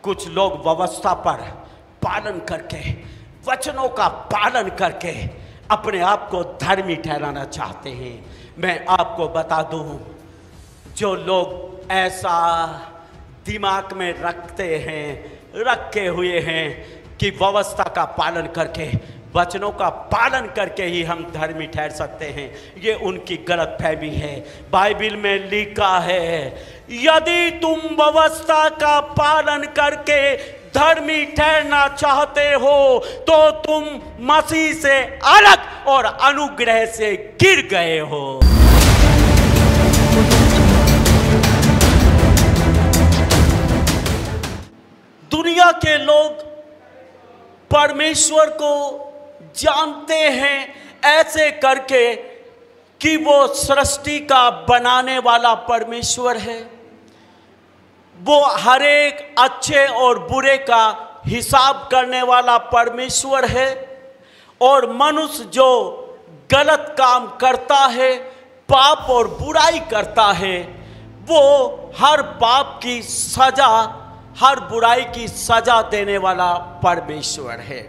कुछ लोग व्यवस्था पर पालन करके, वचनों का पालन करके अपने आप को धर्मी ठहराना चाहते हैं। मैं आपको बता दूं, जो लोग ऐसा दिमाग में रखे हुए हैं कि व्यवस्था का पालन करके, वचनों का पालन करके ही हम धर्मी ठहर सकते हैं, ये उनकी गलतफहमी है। बाइबल में लिखा है, यदि तुम व्यवस्था का पालन करके धर्मी ठहरना चाहते हो तो तुम मसीह से अलग और अनुग्रह से गिर गए हो। दुनिया के लोग परमेश्वर को जानते हैं ऐसे करके कि वो सृष्टि का बनाने वाला परमेश्वर है, वो हर एक अच्छे और बुरे का हिसाब करने वाला परमेश्वर है, और मनुष्य जो गलत काम करता है, पाप और बुराई करता है, वो हर पाप की सजा, हर बुराई की सजा देने वाला परमेश्वर है।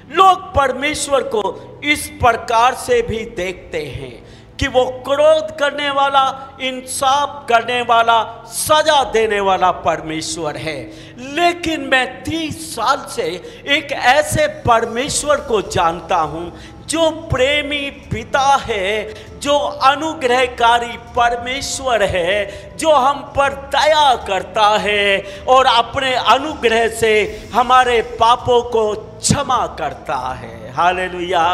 लोग परमेश्वर को इस प्रकार से भी देखते हैं कि वो क्रोध करने वाला, इंसाफ करने वाला, सजा देने वाला परमेश्वर है। लेकिन मैं 30 साल से एक ऐसे परमेश्वर को जानता हूँ जो प्रेमी पिता है, जो अनुग्रहकारी परमेश्वर है, जो हम पर दया करता है और अपने अनुग्रह से हमारे पापों को क्षमा करता है। हालेलुया।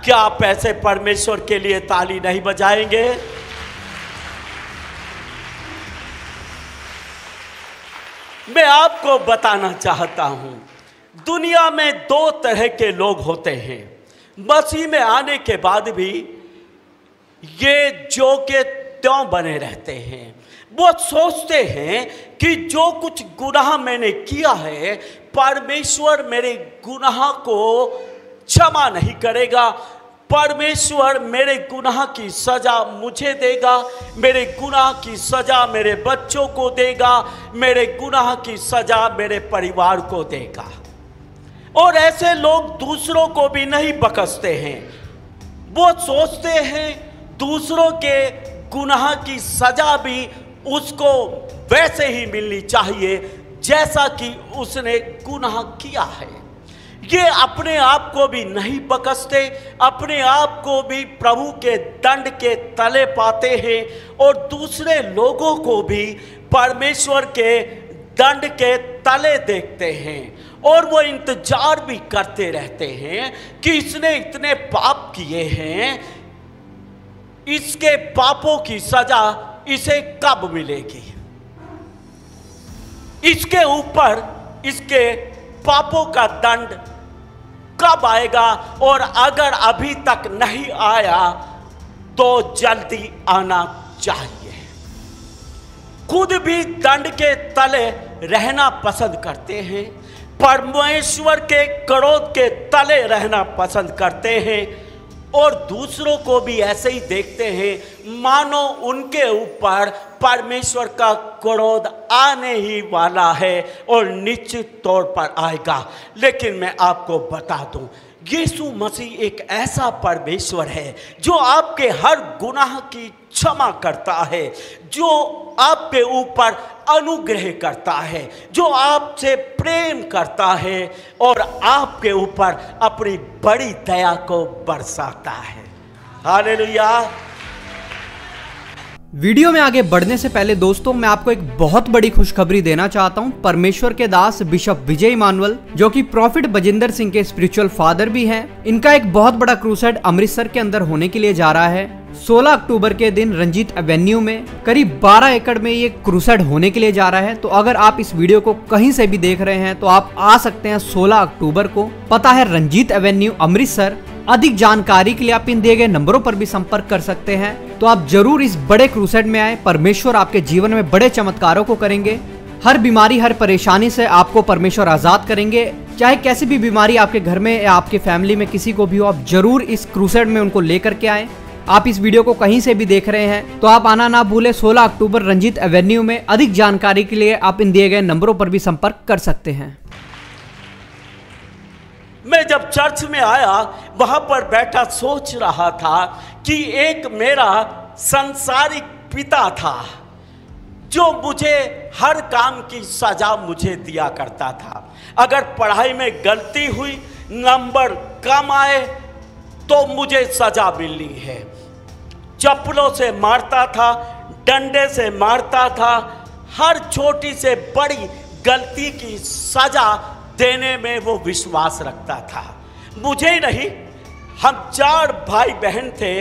क्या आप ऐसे परमेश्वर के लिए ताली नहीं बजाएंगे? मैं आपको बताना चाहता हूं, दुनिया में 2 तरह के लोग होते हैं। मसीह में आने के बाद भी ये जो के त्यों बने रहते हैं। वो सोचते हैं कि जो कुछ गुनाह मैंने किया है, परमेश्वर मेरे गुनाह को क्षमा नहीं करेगा, परमेश्वर मेरे गुनाह की सजा मुझे देगा, मेरे गुनाह की सजा मेरे बच्चों को देगा, मेरे गुनाह की सजा मेरे परिवार को देगा। और ऐसे लोग दूसरों को भी नहीं बख्शते हैं। वो सोचते हैं दूसरों के गुनाह की सजा भी उसको वैसे ही मिलनी चाहिए जैसा कि उसने गुनाह किया है। ये अपने आप को भी नहीं बख्शते, अपने आप को भी प्रभु के दंड के तले पाते हैं और दूसरे लोगों को भी परमेश्वर के दंड के तले देखते हैं। और वो इंतजार भी करते रहते हैं कि इसने इतने पाप किए हैं, इसके पापों की सजा इसे कब मिलेगी, इसके ऊपर इसके पापों का दंड कब आएगा, और अगर अभी तक नहीं आया तो जल्दी आना चाहिए। खुद भी दंड के तले रहना पसंद करते हैं, परमेश्वर के क्रोध के तले रहना पसंद करते हैं, और दूसरों को भी ऐसे ही देखते हैं मानो उनके ऊपर परमेश्वर का क्रोध आने ही वाला है और निश्चित तौर पर आएगा। लेकिन मैं आपको बता दूं, यीशु मसीह एक ऐसा परमेश्वर है जो आपके हर गुनाह की क्षमा करता है, जो आपके ऊपर अनुग्रह करता है, जो आपसे प्रेम करता है और आपके ऊपर अपनी बड़ी दया को बरसाता है। हालेलुया। वीडियो में आगे बढ़ने से पहले दोस्तों, मैं आपको एक बहुत बड़ी खुशखबरी देना चाहता हूं। परमेश्वर के दास बिशप विजय इमानुअल, जो कि प्रॉफिट बजिंदर सिंह के स्पिरिचुअल फादर भी हैं, इनका एक बहुत बड़ा क्रूसेड अमृतसर के अंदर होने के लिए जा रहा है। 16 अक्टूबर के दिन रंजीत एवेन्यू में करीब 12 एकड़ में ये क्रूसेड होने के लिए जा रहा है। तो अगर आप इस वीडियो को कहीं से भी देख रहे हैं तो आप आ सकते हैं 16 अक्टूबर को। पता है रंजीत एवेन्यू, अमृतसर। अधिक जानकारी के लिए आप इन दिए गए नंबरों पर भी संपर्क कर सकते हैं। तो आप जरूर इस बड़े क्रूसेड में आए। परमेश्वर आपके जीवन में बड़े चमत्कारों को करेंगे। हर बीमारी, हर परेशानी से आपको परमेश्वर आजाद करेंगे। चाहे कैसी भी बीमारी आपके घर में या आपके फैमिली में किसी को भी हो, आप जरूर इस क्रूसेड में उनको लेकर के आए। आप इस वीडियो को कहीं से भी देख रहे हैं तो आप आना ना भूले 16 अक्टूबर रंजीत एवेन्यू में। अधिक जानकारी के लिए आप इन दिए गए नंबरों पर भी संपर्क कर सकते हैं। मैं जब चर्च में आया, वहां पर बैठा सोच रहा था कि एक मेरा सांसारिक पिता था जो मुझे हर काम की सजा मुझे दिया करता था। अगर पढ़ाई में गलती हुई, नंबर कम आए तो मुझे सजा मिलनी है। चप्पलों से मारता था, डंडे से मारता था, हर छोटी से बड़ी गलती की सजा देने में वो विश्वास रखता था। मुझे नहीं, हम 4 भाई बहन थे,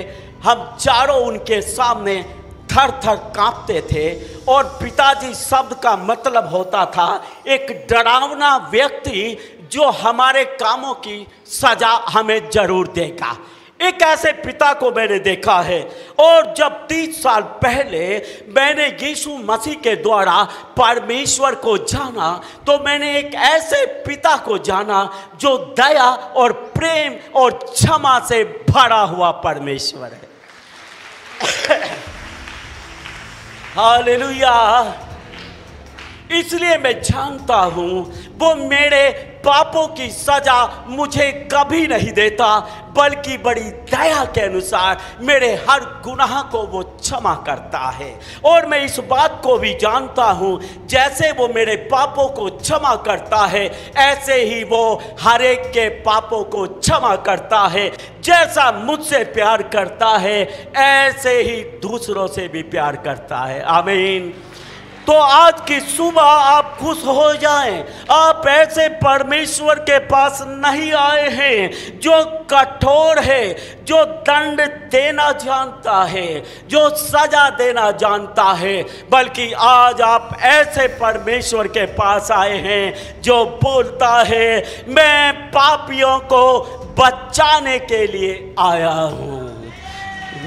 हम चारों उनके सामने थर थर कांपते थे। और पिताजी शब्द का मतलब होता था एक डरावना व्यक्ति जो हमारे कामों की सजा हमें जरूर देगा। एक ऐसे पिता को मैंने देखा है। और जब 30 साल पहले मैंने यीशु मसीह के द्वारा परमेश्वर को जाना, तो मैंने एक ऐसे पिता को जाना जो दया और प्रेम और क्षमा से भरा हुआ परमेश्वर है। हालेलुया। इसलिए मैं जानता हूं वो मेरे पापों की सजा मुझे कभी नहीं देता, बल्कि बड़ी दया के अनुसार मेरे हर गुनाह को वो क्षमा करता है। और मैं इस बात को भी जानता हूं, जैसे वो मेरे पापों को क्षमा करता है, ऐसे ही वो हर एक के पापों को क्षमा करता है। जैसा मुझसे प्यार करता है, ऐसे ही दूसरों से भी प्यार करता है। आमीन। तो आज की सुबह आप खुश हो जाएं। आप ऐसे परमेश्वर के पास नहीं आए हैं जो कठोर है, जो दंड देना जानता है, जो सजा देना जानता है, बल्कि आज आप ऐसे परमेश्वर के पास आए हैं जो बोलता है मैं पापियों को बचाने के लिए आया हूँ,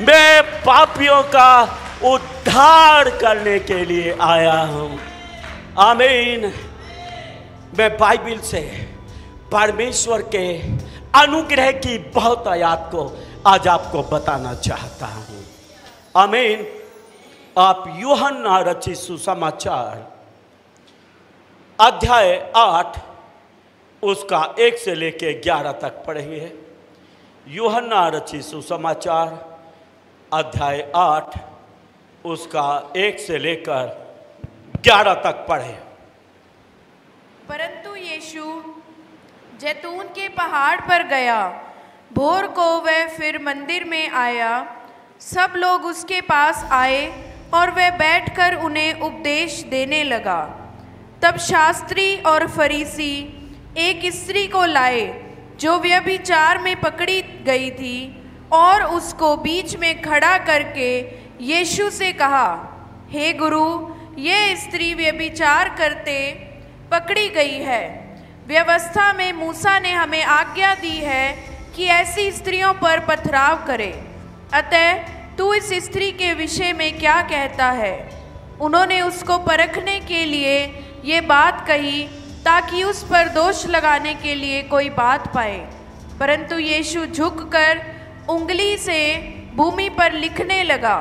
मैं पापियों का उद्धार करने के लिए आया हूं। आमीन। मैं बाइबल से परमेश्वर के अनुग्रह की बहुत आयत को आज आपको बताना चाहता हूं। आमीन। आप यूहन्ना रचित सुसमाचार अध्याय 8 उसका 1 से लेकर 11 तक पढ़ेंगे। यूहन्ना रचित सुसमाचार अध्याय 8 उसका 1 से लेकर 11 तक पढ़े। परंतु यीशु जैतून के पहाड़ पर गया। भोर को वह फिर मंदिर में आया। सब लोग उसके पास आए और वह बैठकर उन्हें उपदेश देने लगा। तब शास्त्री और फरीसी एक स्त्री को लाए जो व्यभिचार में पकड़ी गई थी, और उसको बीच में खड़ा करके यीशु से कहा, हे गुरु, ये स्त्री व्यभिचार करते पकड़ी गई है। व्यवस्था में मूसा ने हमें आज्ञा दी है कि ऐसी स्त्रियों पर पथराव करे। अतः तू इस स्त्री के विषय में क्या कहता है? उन्होंने उसको परखने के लिए ये बात कही ताकि उस पर दोष लगाने के लिए कोई बात पाए। परंतु यीशु झुककर उंगली से भूमि पर लिखने लगा।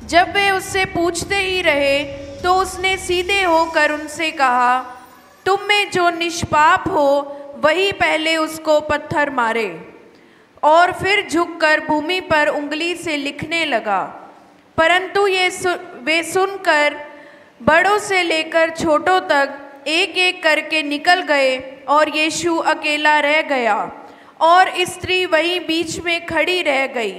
जब वे उससे पूछते ही रहे तो उसने सीधे होकर उनसे कहा, तुम में जो निष्पाप हो वही पहले उसको पत्थर मारे। और फिर झुककर भूमि पर उंगली से लिखने लगा। परंतु वे सुनकर बड़ों से लेकर छोटों तक एक एक करके निकल गए और यीशु अकेला रह गया और स्त्री वहीं बीच में खड़ी रह गई।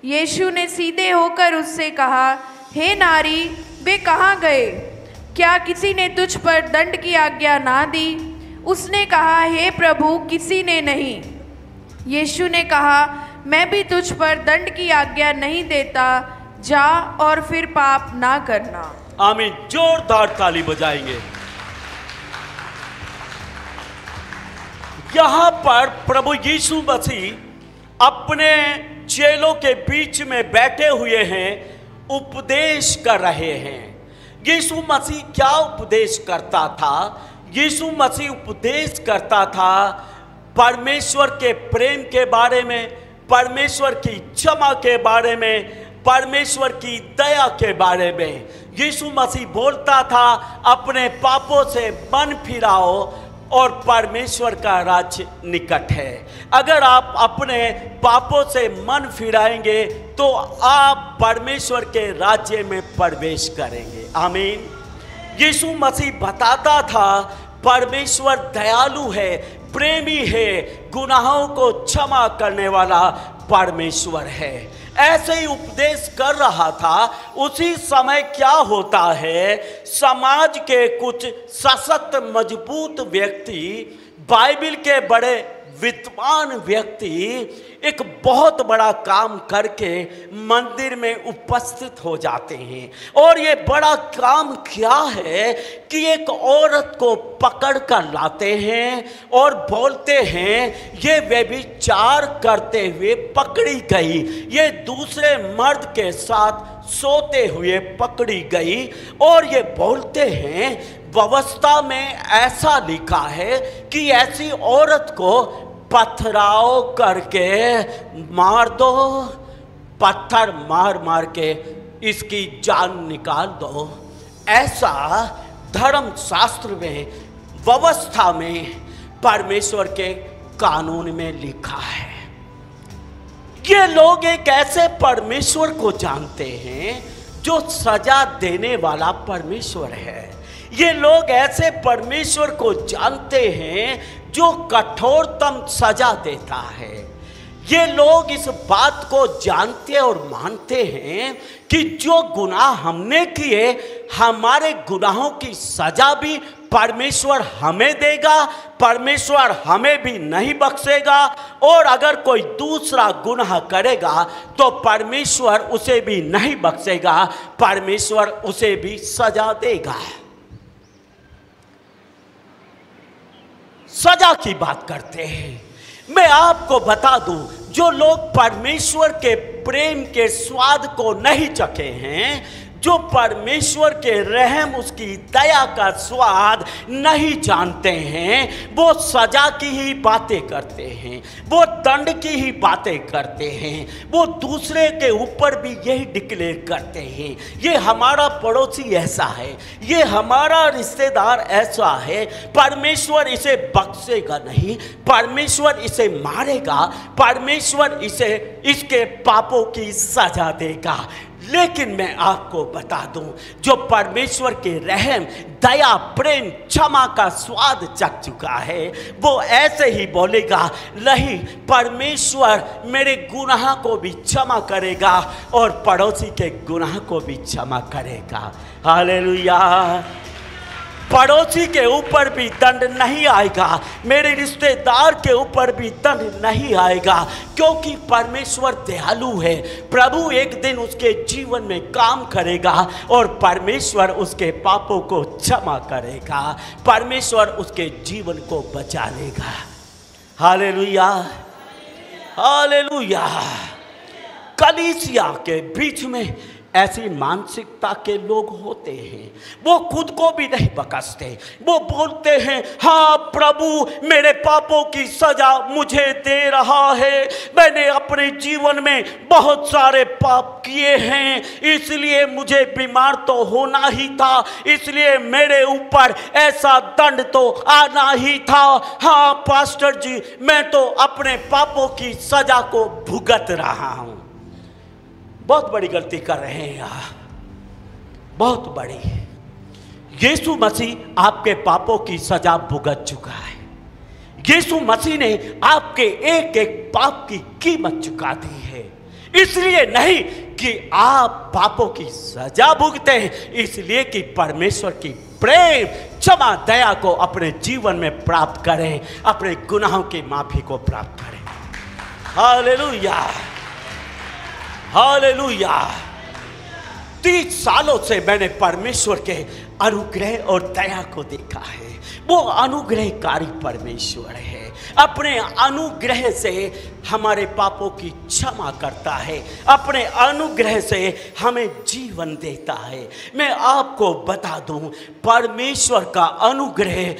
यीशु ने सीधे होकर उससे कहा, हे नारी, वे कहाँ गए? क्या किसी ने तुझ पर दंड की आज्ञा ना दी? उसने कहा, हे प्रभु, किसी ने नहीं। यीशु ने कहा, मैं भी तुझ पर दंड की आज्ञा नहीं देता, जा और फिर पाप ना करना। आमीन। जोरदार ताली बजाएंगे। यहां पर प्रभु यीशु मसीह अपने चेलों के बीच में बैठे हुए हैं, उपदेश कर रहे हैं। यीशु मसीह क्या उपदेश करता था? यीशु मसीह उपदेश करता था परमेश्वर के प्रेम के बारे में, परमेश्वर की क्षमा के बारे में, परमेश्वर की दया के बारे में। यीशु मसीह बोलता था अपने पापों से मन फिराओ और परमेश्वर का राज्य निकट है। अगर आप अपने पापों से मन फिराएंगे तो आप परमेश्वर के राज्य में प्रवेश करेंगे। आमीन। यीशु मसीह बताता था परमेश्वर दयालु है, प्रेमी है, गुनाहों को क्षमा करने वाला परमेश्वर है। ऐसे ही उपदेश कर रहा था। उसी समय क्या होता है, समाज के कुछ सशक्त मजबूत व्यक्ति, बाइबल के बड़े विद्वान व्यक्ति एक बहुत बड़ा काम करके मंदिर में उपस्थित हो जाते हैं। और ये बड़ा काम क्या है कि एक औरत को पकड़ कर लाते हैं और बोलते हैं ये व्यभिचार करते हुए पकड़ी गई, ये दूसरे मर्द के साथ सोते हुए पकड़ी गई। और ये बोलते हैं व्यवस्था में ऐसा लिखा है कि ऐसी औरत को पथराव करके मार दो, पत्थर मार मार के इसकी जान निकाल दो। ऐसा धर्म शास्त्र में, व्यवस्था में, परमेश्वर के कानून में लिखा है। ये लोग एक ऐसे परमेश्वर को जानते हैं जो सजा देने वाला परमेश्वर है। ये लोग ऐसे परमेश्वर को जानते हैं जो कठोरतम सजा देता है। ये लोग इस बात को जानते और मानते हैं कि जो गुनाह हमने किए, हमारे गुनाहों की सजा भी परमेश्वर हमें देगा, परमेश्वर हमें भी नहीं बख्शेगा। और अगर कोई दूसरा गुनाह करेगा तो परमेश्वर उसे भी नहीं बख्शेगा, परमेश्वर उसे भी सजा देगा। सजा की बात करते हैं। मैं आपको बता दूं, जो लोग परमेश्वर के प्रेम के स्वाद को नहीं चखे हैं, जो परमेश्वर के रहम, उसकी दया का स्वाद नहीं जानते हैं, वो सजा की ही बातें करते हैं, वो दंड की ही बातें करते हैं, वो दूसरे के ऊपर भी यही डिक्लेयर करते हैं ये हमारा पड़ोसी ऐसा है, ये हमारा रिश्तेदार ऐसा है, परमेश्वर इसे बख्शेगा नहीं, परमेश्वर इसे मारेगा, परमेश्वर इसे इसके पापों की सजा देगा। लेकिन मैं आपको बता दूं, जो परमेश्वर के रहम, दया, प्रेम, क्षमा का स्वाद चख चुका है, वो ऐसे ही बोलेगा, नहीं, परमेश्वर मेरे गुनाह को भी क्षमा करेगा और पड़ोसी के गुनाह को भी क्षमा करेगा। हालेलुया। पड़ोसी के ऊपर भी दंड नहीं आएगा, मेरे रिश्तेदार के ऊपर भी दंड नहीं आएगा, क्योंकि परमेश्वर दयालु है। प्रभु एक दिन उसके जीवन में काम करेगा और परमेश्वर उसके पापों को क्षमा करेगा, परमेश्वर उसके जीवन को बचा लेगा। Hallelujah, hallelujah. कलीसिया के बीच में ऐसी मानसिकता के लोग होते हैं, वो खुद को भी नहीं बख्शते, वो बोलते हैं हाँ प्रभु मेरे पापों की सजा मुझे दे रहा है, मैंने अपने जीवन में बहुत सारे पाप किए हैं, इसलिए मुझे बीमार तो होना ही था, इसलिए मेरे ऊपर ऐसा दंड तो आना ही था। हाँ पास्टर जी, मैं तो अपने पापों की सजा को भुगत रहा हूँ। बहुत बड़ी गलती कर रहे हैं यार, बहुत बड़ी। यीशु मसीह आपके पापों की सजा भुगत चुका है। यीशु मसीह ने आपके एक एक पाप की कीमत चुका दी है। इसलिए नहीं कि आप पापों की सजा भुगते हैं, इसलिए कि परमेश्वर की प्रेम, क्षमा, दया को अपने जीवन में प्राप्त करें, अपने गुनाहों की माफी को प्राप्त करें। Hallelujah, hallelujah. 30 सालों से मैंने परमेश्वर के अनुग्रह और दया को देखा है। वो अनुग्रहकारी परमेश्वर है, अपने अनुग्रह से हमारे पापों की क्षमा करता है, अपने अनुग्रह से हमें जीवन देता है। मैं आपको बता दूं, परमेश्वर का अनुग्रह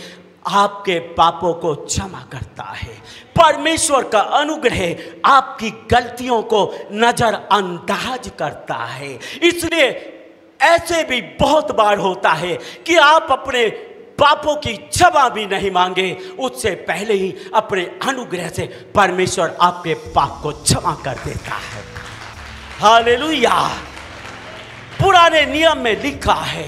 आपके पापों को क्षमा करता है। परमेश्वर का अनुग्रह आपकी गलतियों को नजरअंदाज करता है। इसलिए ऐसे भी बहुत बार होता है कि आप अपने पापों की क्षमा भी नहीं मांगे, उससे पहले ही अपने अनुग्रह से परमेश्वर आपके पाप को क्षमा कर देता है। हालेलुया। पुराने नियम में लिखा है,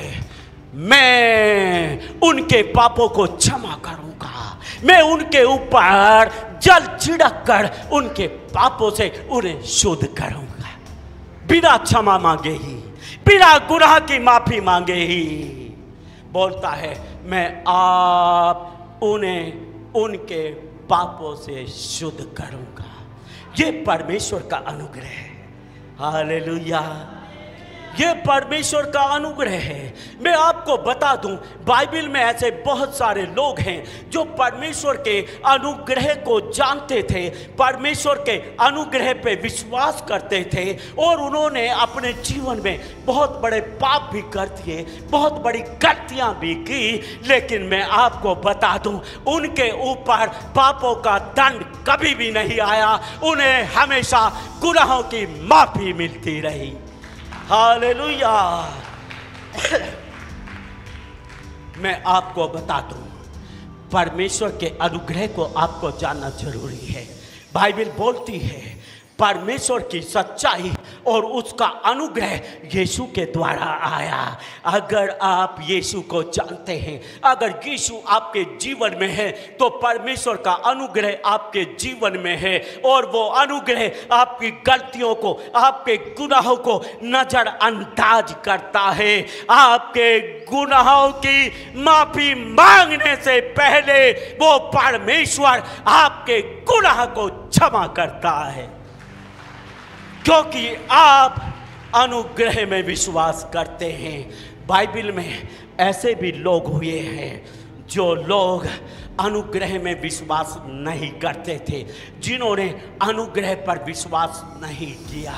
मैं उनके पापों को क्षमा करूंगा, मैं उनके ऊपर जल छिड़क कर उनके पापों से उन्हें शुद्ध करूंगा। बिना क्षमा मांगे ही, बिना गुनाह की माफी मांगे ही बोलता है, मैं आप उन्हें उनके पापों से शुद्ध करूंगा। ये परमेश्वर का अनुग्रह है। हालेलुया। ये परमेश्वर का अनुग्रह है। मैं आपको बता दूं, बाइबल में ऐसे बहुत सारे लोग हैं जो परमेश्वर के अनुग्रह को जानते थे, परमेश्वर के अनुग्रह पे विश्वास करते थे, और उन्होंने अपने जीवन में बहुत बड़े पाप भी कर दिए, बहुत बड़ी गलतियां भी की। लेकिन मैं आपको बता दूं, उनके ऊपर पापों का दंड कभी भी नहीं आया, उन्हें हमेशा गुनाहों की माफी मिलती रही। हालेलुया। मैं आपको बता दूं, परमेश्वर के अनुग्रह को आपको जानना जरूरी है। बाइबल बोलती है परमेश्वर की सच्चाई और उसका अनुग्रह यीशु के द्वारा आया। अगर आप यीशु को जानते हैं, अगर यीशु आपके जीवन में है, तो परमेश्वर का अनुग्रह आपके जीवन में है, और वो अनुग्रह आपकी गलतियों को, आपके गुनाहों को नजरअंदाज करता है। आपके गुनाहों की माफी मांगने से पहले वो परमेश्वर आपके गुनाह को क्षमा करता है, क्योंकि आप अनुग्रह में विश्वास करते हैं। बाइबल में ऐसे भी लोग हुए हैं जो लोग अनुग्रह में विश्वास नहीं करते थे, जिन्होंने अनुग्रह पर विश्वास नहीं किया,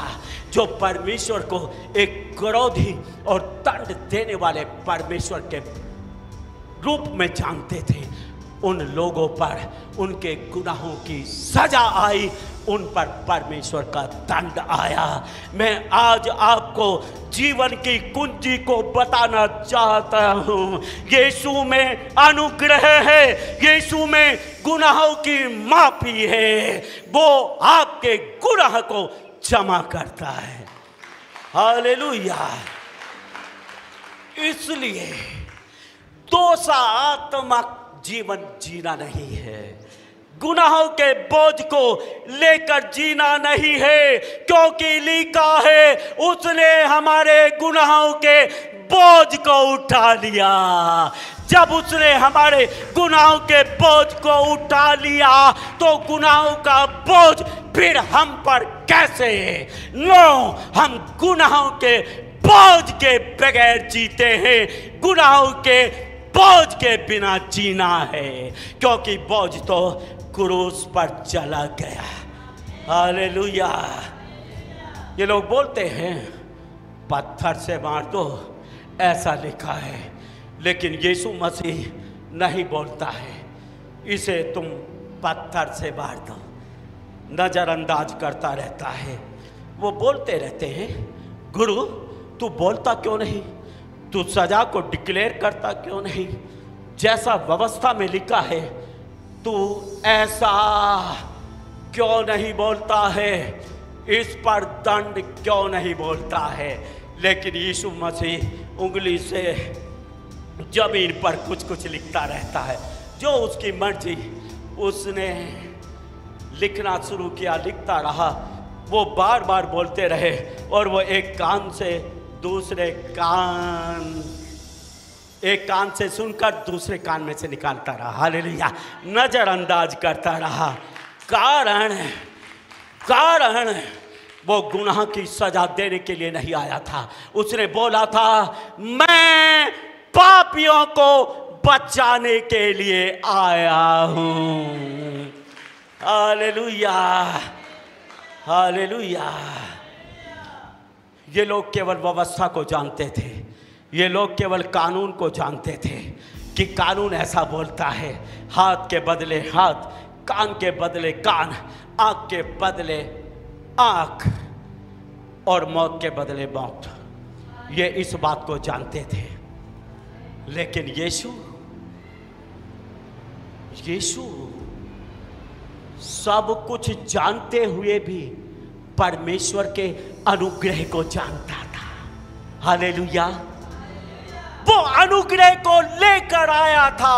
जो परमेश्वर को एक क्रोधी और दंड देने वाले परमेश्वर के रूप में जानते थे। उन लोगों पर उनके गुनाहों की सजा आई, उन पर परमेश्वर का दंड आया। मैं आज आपको जीवन की कुंजी को बताना चाहता हूँ। यीशु में अनुग्रह है, यीशु में गुनाहों की माफी है, वो आपके गुनाह को क्षमा करता है। हालेलुया। इसलिए दोषात्मक जीवन जीना नहीं है, गुनाहों के बोझ को लेकर जीना नहीं है, क्योंकि लिखा है उसने हमारे गुनाहों के बोझ को उठा लिया। जब उसने हमारे गुनाहों के बोझ को उठा लिया, तो गुनाहों का बोझ फिर हम पर कैसे? नो, हम गुनाहों के बोझ के बगैर जीते हैं, गुनाहों के बोझ के बिना जीना है, क्योंकि बोझ तो क्रूस पर चला गया। हालेलुया। ये लोग बोलते हैं पत्थर से मार दो, ऐसा लिखा है, लेकिन यीशु मसीह नहीं बोलता है इसे तुम पत्थर से मार दो, नजरअंदाज करता रहता है। वो बोलते रहते हैं, गुरु तू बोलता क्यों नहीं, तू सजा को डिक्लेयर करता क्यों नहीं, जैसा व्यवस्था में लिखा है तू ऐसा क्यों नहीं बोलता है, इस पर दंड क्यों नहीं बोलता है। लेकिन यीशु मसीह उंगली से जमीन पर कुछ कुछ लिखता रहता है, जो उसकी मर्जी। उसने लिखना शुरू किया, लिखता रहा, वो बार बार बोलते रहे, और वो एक कान से दूसरे कान, एक कान से सुनकर दूसरे कान में से निकालता रहा। हालेलुया। नजरअंदाज करता रहा। कारण वो गुनाह की सजा देने के लिए नहीं आया था। उसने बोला था मैं पापियों को बचाने के लिए आया हूं। Hallelujah, hallelujah. ये लोग केवल व्यवस्था को जानते थे, ये लोग केवल कानून को जानते थे, कि कानून ऐसा बोलता है, हाथ के बदले हाथ, कान के बदले कान, आँख के बदले आँख और मौत के बदले मौत। ये इस बात को जानते थे, लेकिन यीशु सब कुछ जानते हुए भी परमेश्वर के अनुग्रह को जानता था। हालेलुया। वो अनुग्रह को लेकर आया था,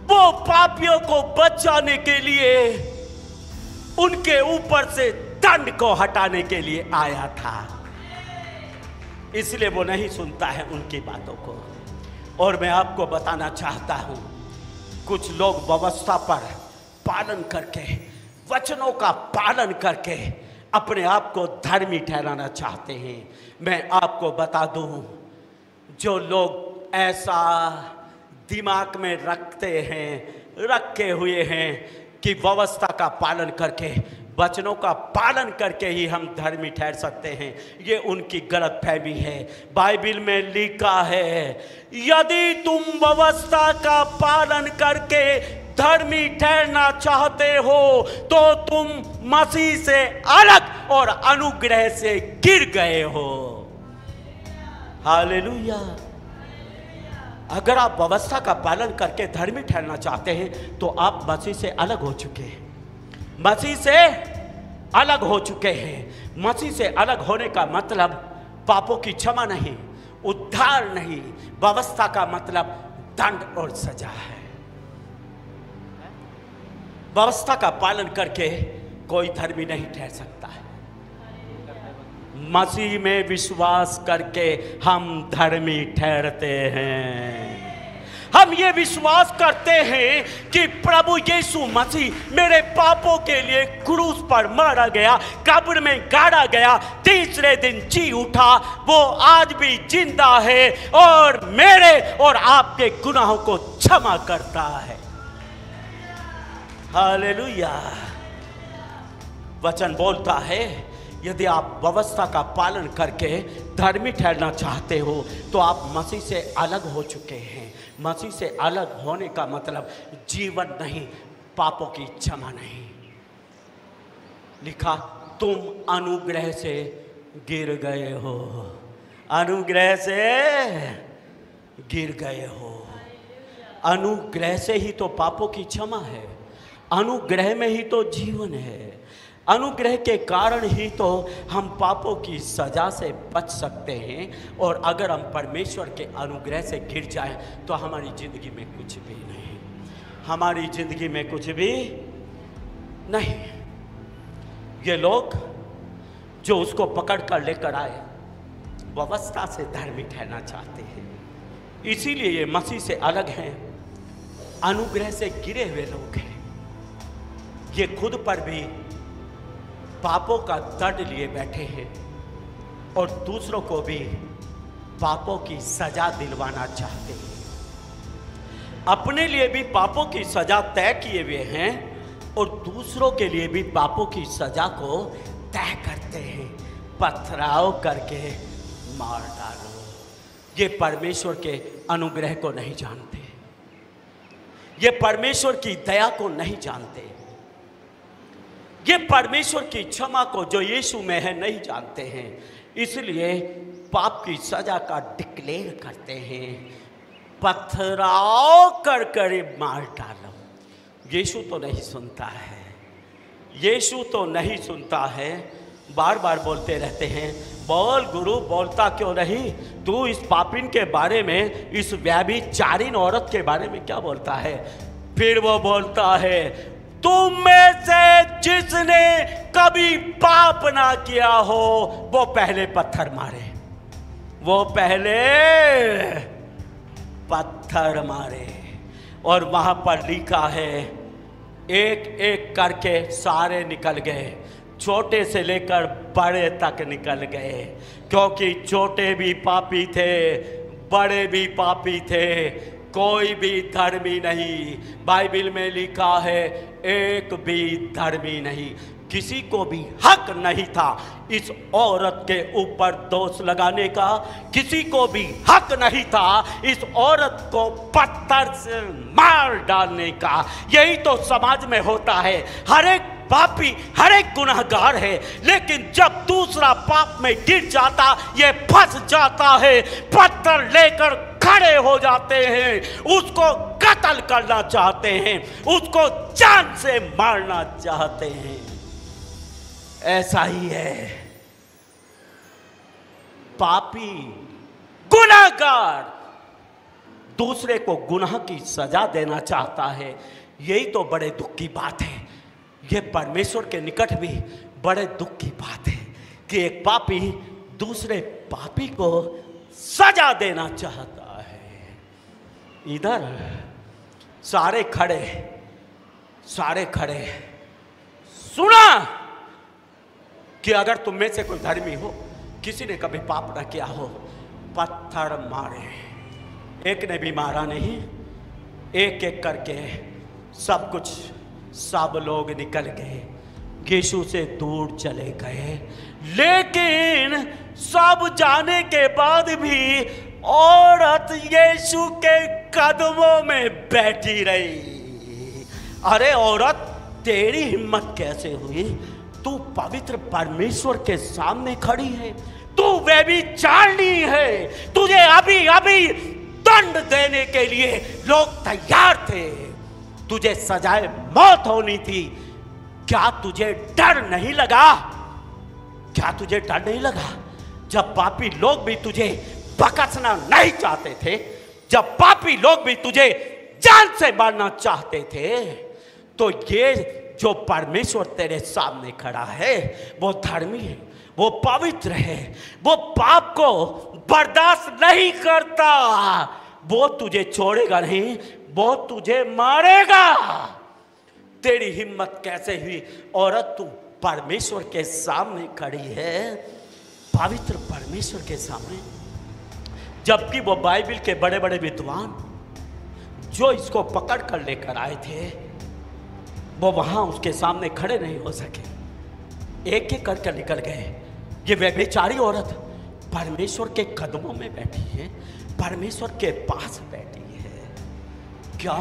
वो पापियों को बचाने के लिए, उनके ऊपर से दंड को हटाने के लिए आया था। इसलिए वो नहीं सुनता है उनकी बातों को। और मैं आपको बताना चाहता हूं, कुछ लोग व्यवस्था पर पालन करके, वचनों का पालन करके अपने आप को धर्मी ठहराना चाहते हैं। मैं आपको बता दूं, जो लोग ऐसा दिमाग में रखे हुए हैं कि व्यवस्था का पालन करके, वचनों का पालन करके ही हम धर्मी ठहर सकते हैं, ये उनकी गलतफहमी है। बाइबल में लिखा है, यदि तुम व्यवस्था का पालन करके धर्मी ठहरना चाहते हो तो तुम मसीह से अलग और अनुग्रह से गिर गए हो। हालेलुया। अगर आप व्यवस्था का पालन करके धर्मी ठहरना चाहते हैं तो आप मसीह से अलग हो चुके हैं। मसीह से अलग हो चुके हैं। मसीह से अलग होने का मतलब पापों की क्षमा नहीं, उद्धार नहीं। व्यवस्था का मतलब दंड और सजा है। व्यवस्था का पालन करके कोई धर्मी नहीं ठहर सकता है। मसीह में विश्वास करके हम धर्मी ठहरते हैं। हम ये विश्वास करते हैं कि प्रभु यीशु मसीह मेरे पापों के लिए क्रूस पर मारा गया, कब्र में गाड़ा गया, तीसरे दिन जी उठा, वो आज भी जिंदा है और मेरे और आपके गुनाहों को क्षमा करता है। हालेलुया। वचन बोलता है, यदि आप व्यवस्था का पालन करके धर्मी ठहरना चाहते हो तो आप मसीह से अलग हो चुके हैं। मसीह से अलग होने का मतलब जीवन नहीं, पापों की क्षमा नहीं। लिखा, तुम अनुग्रह से गिर गए हो, अनुग्रह से गिर गए हो। अनुग्रह से ही तो पापों की क्षमा है, अनुग्रह में ही तो जीवन है। अनुग्रह के कारण ही तो हम पापों की सजा से बच सकते हैं। और अगर हम परमेश्वर के अनुग्रह से गिर जाएं तो हमारी ज़िंदगी में कुछ भी नहीं, हमारी ज़िंदगी में कुछ भी नहीं। ये लोग जो उसको पकड़ कर लेकर आए, व्यवस्था से धर्मी ठहरना चाहते हैं, इसीलिए ये मसीह से अलग हैं, अनुग्रह से गिरे हुए लोग हैं। ये खुद पर भी पापों का दंड लिए बैठे हैं और दूसरों को भी पापों की सजा दिलवाना चाहते हैं। अपने लिए भी पापों की सजा तय किए हुए हैं और दूसरों के लिए भी पापों की सजा को तय करते हैं। पथराव करके मार डालो। ये परमेश्वर के अनुग्रह को नहीं जानते, ये परमेश्वर की दया को नहीं जानते, ये परमेश्वर की क्षमा को जो यीशु में है नहीं जानते हैं। इसलिए पाप की सजा का डिक्लेयर करते हैं, पथराव कर कर मार डालो। यीशु तो नहीं सुनता है, यीशु तो नहीं सुनता है। बार बार बोलते रहते हैं, बोल गुरु, बोलता क्यों नहीं? तू इस पापिन के बारे में, इस व्यभिचारिणी औरत के बारे में क्या बोलता है? फिर वो बोलता है, तुम में से जिसने कभी पाप ना किया हो वो पहले पत्थर मारे, वो पहले पत्थर मारे। और वहां पर लिखा है, एक एक करके सारे निकल गए, छोटे से लेकर बड़े तक निकल गए, क्योंकि छोटे भी पापी थे, बड़े भी पापी थे, कोई भी धर्मी नहीं। बाइबल में लिखा है, एक भी धर्मी नहीं। किसी को भी हक नहीं था इस औरत के ऊपर दोष लगाने का, किसी को भी हक नहीं था इस औरत को पत्थर से मार डालने का। यही तो समाज में होता है, हर एक पापी, हर एक गुनहगार है, लेकिन जब दूसरा पाप में गिर जाता, ये फंस जाता है, पत्थर लेकर खड़े हो जाते हैं, उसको कत्ल करना चाहते हैं, उसको जान से मारना चाहते हैं। ऐसा ही है, पापी गुनहगार दूसरे को गुनाह की सजा देना चाहता है। यही तो बड़े दुख की बात है, ये परमेश्वर के निकट भी बड़े दुख की बात है कि एक पापी दूसरे पापी को सजा देना चाहता है। इधर सारे खड़े सुना कि अगर तुम में से कोई धर्मी हो, किसी ने कभी पाप न किया हो, पत्थर मारे। एक ने भी मारा नहीं, एक एक करके सब लोग निकल गए, यीशु से दूर चले गए। लेकिन सब जाने के बाद भी औरत यीशु के कदमों में बैठी रही। अरे औरत, तेरी हिम्मत कैसे हुई? तू पवित्र परमेश्वर के सामने खड़ी है, तू व्यभिचारिणी है, तुझे अभी दंड देने के लिए लोग तैयार थे, तुझे सजाए मौत होनी थी। क्या तुझे डर नहीं लगा? क्या तुझे डर नहीं लगा जब पापी लोग भी तुझे बकसना नहीं चाहते थे, जब पापी लोग भी तुझे जान से मारना चाहते थे? तो ये जो परमेश्वर तेरे सामने खड़ा है वो धर्मी है, वो पवित्र है, वो पाप को बर्दाश्त नहीं करता, वो तुझे छोड़ेगा नहीं, वो तुझे मारेगा। तेरी हिम्मत कैसे हुई औरत? तू परमेश्वर के सामने खड़ी है, पवित्र परमेश्वर के सामने, जबकि वो बाइबल के बड़े बड़े विद्वान जो इसको पकड़ कर लेकर आए थे, वो वहां उसके सामने खड़े नहीं हो सके, एक एक करके निकल गए। ये व्यभिचारी औरत परमेश्वर के कदमों में बैठी है, परमेश्वर के पास बैठी है। क्या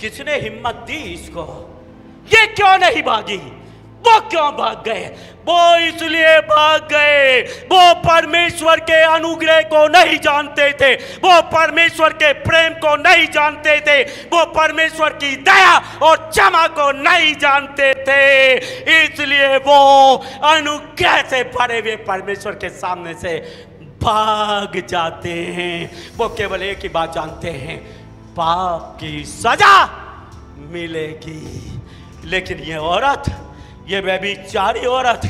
किसने हिम्मत दी इसको? ये क्यों नहीं भागी? वो क्यों भाग गए? वो इसलिए भाग गए, वो परमेश्वर के अनुग्रह को नहीं जानते थे, वो परमेश्वर के प्रेम को नहीं जानते थे, वो परमेश्वर की दया और क्षमा को नहीं जानते थे। इसलिए वो अनुग्रह से भरे हुए परमेश्वर के सामने से भाग जाते हैं। वो केवल एक ही बात जानते हैं, पाप की सजा मिलेगी। लेकिन ये औरत, ये व्यभिचारी औरत,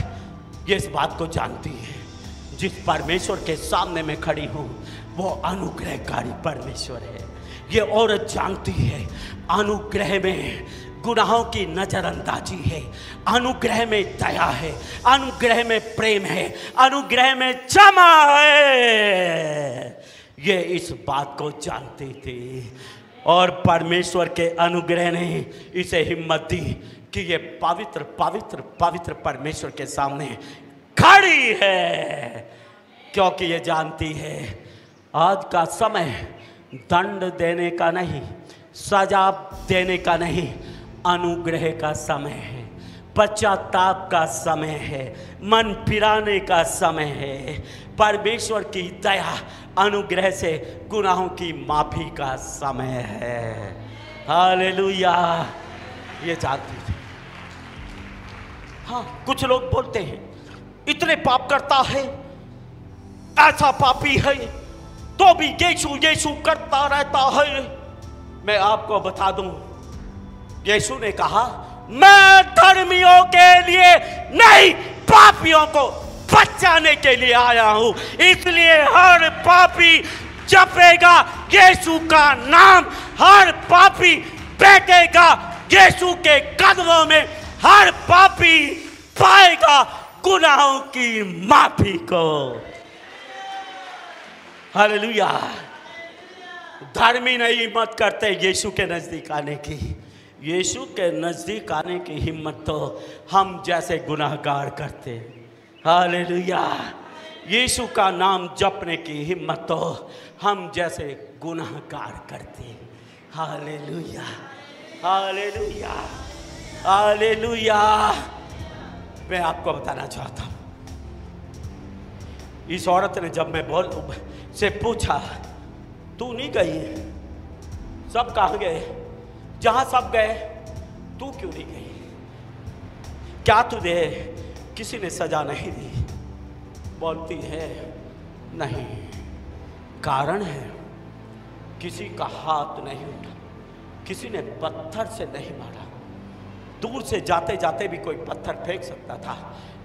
ये इस बात को जानती है, जिस परमेश्वर के सामने मैं खड़ी हूँ वो अनुग्रहकारी परमेश्वर है। ये औरत जानती है अनुग्रह में गुनाहों की नजरअंदाजी है, अनुग्रह में दया है, अनुग्रह में प्रेम है, अनुग्रह में क्षमा है। ये इस बात को जानती थी और परमेश्वर के अनुग्रह ने इसे हिम्मत दी कि ये पवित्र पवित्र पवित्र परमेश्वर के सामने खड़ी है, क्योंकि ये जानती है आज का समय दंड देने का नहीं, सजा देने का नहीं, अनुग्रह का समय है, पश्चाताप का समय है, मन फिराने का समय है, परमेश्वर की दया अनुग्रह से गुनाहों की माफी का समय है। हालेलुया। ये जानती थी। हाँ, कुछ लोग बोलते हैं इतने पाप करता है, ऐसा पापी है, तो भी यीशु यीशु करता रहता है। मैं आपको बता दूं, यीशु ने कहा मैं धर्मियों के लिए नहीं, पापियों को बचाने के लिए आया हूं। इसलिए हर पापी जपेगा यीशु का नाम, हर पापी बैठेगा यीशु के कदमों में, हर पापी पाएगा गुनाहों की माफी को। हालेलुया। धर्मी नहीं हिम्मत करते यीशु के नजदीक आने की, यीशु के नज़दीक आने की हिम्मत तो हम जैसे गुनाहगार करते हैं। हालेलुया। यीशु का नाम जपने की हिम्मत तो हम जैसे गुनाहगार करते हैं। Hallelujah, hallelujah, hallelujah. मैं आपको बताना चाहता हूँ, इस औरत ने जब मैं से पूछा, तू नहीं गई? सब कहाँ गए? जहाँ सब गए तू क्यों नहीं गई? क्या तुझे किसी ने सजा नहीं दी? बोलती है नहीं। कारण है, किसी का हाथ नहीं उठा, किसी ने पत्थर से नहीं मारा। दूर से जाते जाते भी कोई पत्थर फेंक सकता था,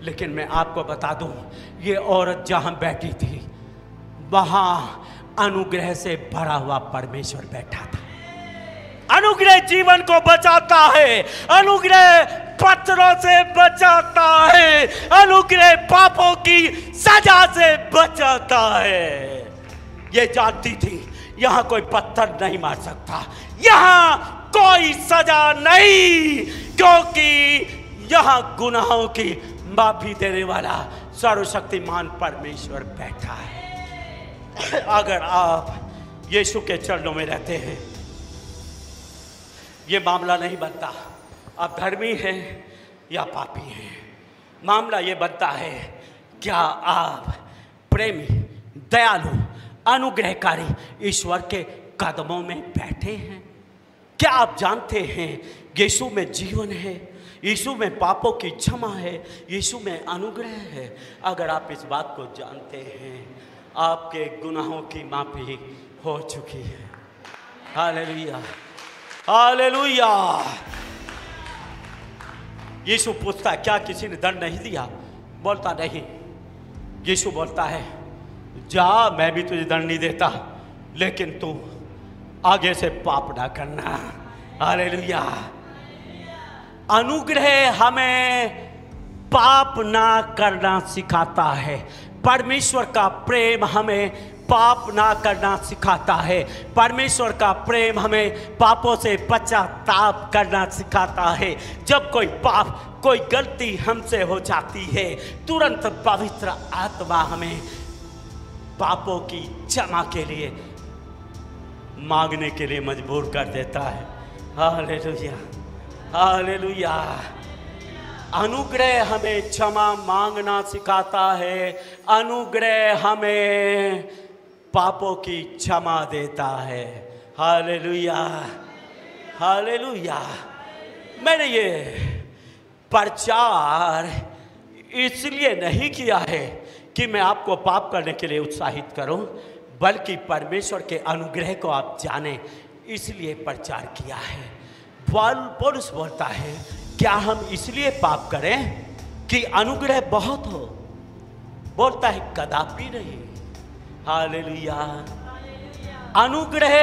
लेकिन मैं आपको बता दूं, ये औरत जहां बैठी थी वहां अनुग्रह से भरा हुआ परमेश्वर बैठा था। अनुग्रह जीवन को बचाता है, अनुग्रह पत्थरों से बचाता है, अनुग्रह पापों की सजा से बचाता है। ये जानती थी यहां कोई पत्थर नहीं मार सकता, यहां कोई सजा नहीं, क्योंकि यहां गुनाहों की माफी देने वाला सर्वशक्तिमान परमेश्वर बैठा है। अगर आप यीशु के चरणों में रहते हैं, ये मामला नहीं बनता आप धर्मी हैं या पापी हैं। मामला ये बनता है, क्या आप प्रेमी, दयालु, अनुग्रहकारी ईश्वर के कदमों में बैठे हैं? क्या आप जानते हैं यीशु में जीवन है, यीशु में पापों की क्षमा है, यीशु में अनुग्रह है? अगर आप इस बात को जानते हैं, आपके गुनाहों की माफी हो चुकी है। Hallelujah, hallelujah. यीशु पूछता, क्या किसी ने दंड नहीं दिया? बोलता नहीं। यीशु बोलता है, जा, मैं भी तुझे दंड नहीं देता, लेकिन तू आगे से पाप ना करना। हालेलुया। अनुग्रह हमें पाप ना करना सिखाता है। परमेश्वर का प्रेम हमें पाप ना करना सिखाता है। परमेश्वर का प्रेम हमें पापों से पश्चाताप करना सिखाता है। जब कोई पाप, कोई गलती हमसे हो जाती है, तुरंत पवित्र आत्मा हमें पापों की क्षमा के लिए मांगने के लिए मजबूर कर देता है। Hallelujah, hallelujah. अनुग्रह हमें क्षमा मांगना सिखाता है। अनुग्रह हमें पापों की क्षमा देता है। Hallelujah, hallelujah. मैंने ये प्रचार इसलिए नहीं किया है कि मैं आपको पाप करने के लिए उत्साहित करूं, बल्कि परमेश्वर के अनुग्रह को आप जानें, इसलिए प्रचार किया है। पौलुस बोलता है, क्या हम इसलिए पाप करें कि अनुग्रह बहुत हो? बोलता है, कदापि नहीं। हालेलुया। अनुग्रह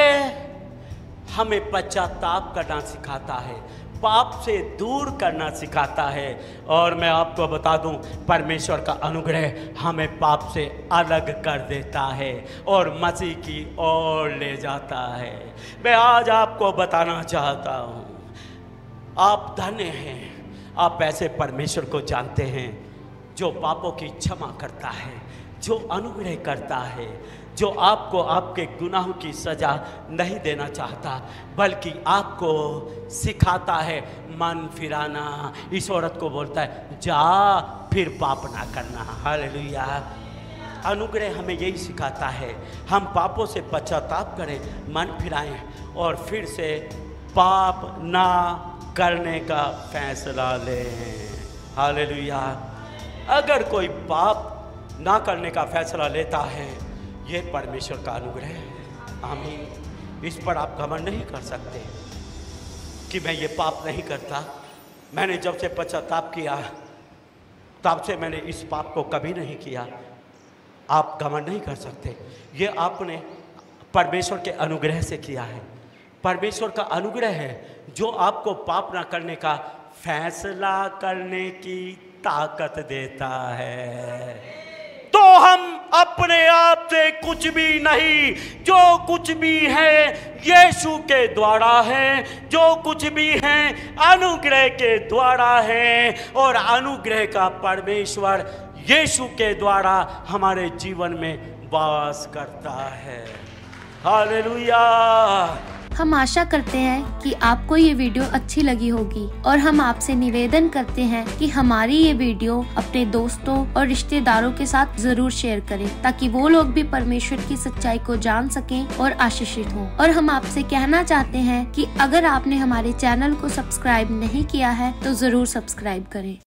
हमें पश्चाताप करना सिखाता है, पाप से दूर करना सिखाता है। और मैं आपको बता दूं, परमेश्वर का अनुग्रह हमें पाप से अलग कर देता है और मसीह की ओर ले जाता है। मैं आज आपको बताना चाहता हूं, आप धन्य हैं, आप ऐसे परमेश्वर को जानते हैं जो पापों की क्षमा करता है, जो अनुग्रह करता है, जो आपको आपके गुनाहों की सजा नहीं देना चाहता, बल्कि आपको सिखाता है मन फिराना। इस औरत को बोलता है, जा, फिर पाप ना करना। हालेलुया। अनुग्रह हमें यही सिखाता है, हम पापों से पश्चाताप करें, मन फिराएं और फिर से पाप ना करने का फैसला लें। हालेलुया। अगर कोई पाप ना करने का फैसला लेता है, ये परमेश्वर का अनुग्रह है। आमीन। इस पर आप घमंड नहीं कर सकते कि मैं ये पाप नहीं करता, मैंने जब से पश्चाताप किया तब से मैंने इस पाप को कभी नहीं किया। आप घमंड नहीं कर सकते। ये आपने परमेश्वर के अनुग्रह से किया है। परमेश्वर का अनुग्रह है जो आपको पाप ना करने का फैसला करने की ताकत देता है। तो हम अपने आप से कुछ भी नहीं। जो कुछ भी है यीशु के द्वारा है, जो कुछ भी है अनुग्रह के द्वारा है, और अनुग्रह का परमेश्वर यीशु के द्वारा हमारे जीवन में वास करता है। हालेलुया। हम आशा करते हैं कि आपको ये वीडियो अच्छी लगी होगी और हम आपसे निवेदन करते हैं कि हमारी ये वीडियो अपने दोस्तों और रिश्तेदारों के साथ जरूर शेयर करें, ताकि वो लोग भी परमेश्वर की सच्चाई को जान सकें और आशीषित हों। और हम आपसे कहना चाहते हैं कि अगर आपने हमारे चैनल को सब्सक्राइब नहीं किया है तो जरूर सब्सक्राइब करें।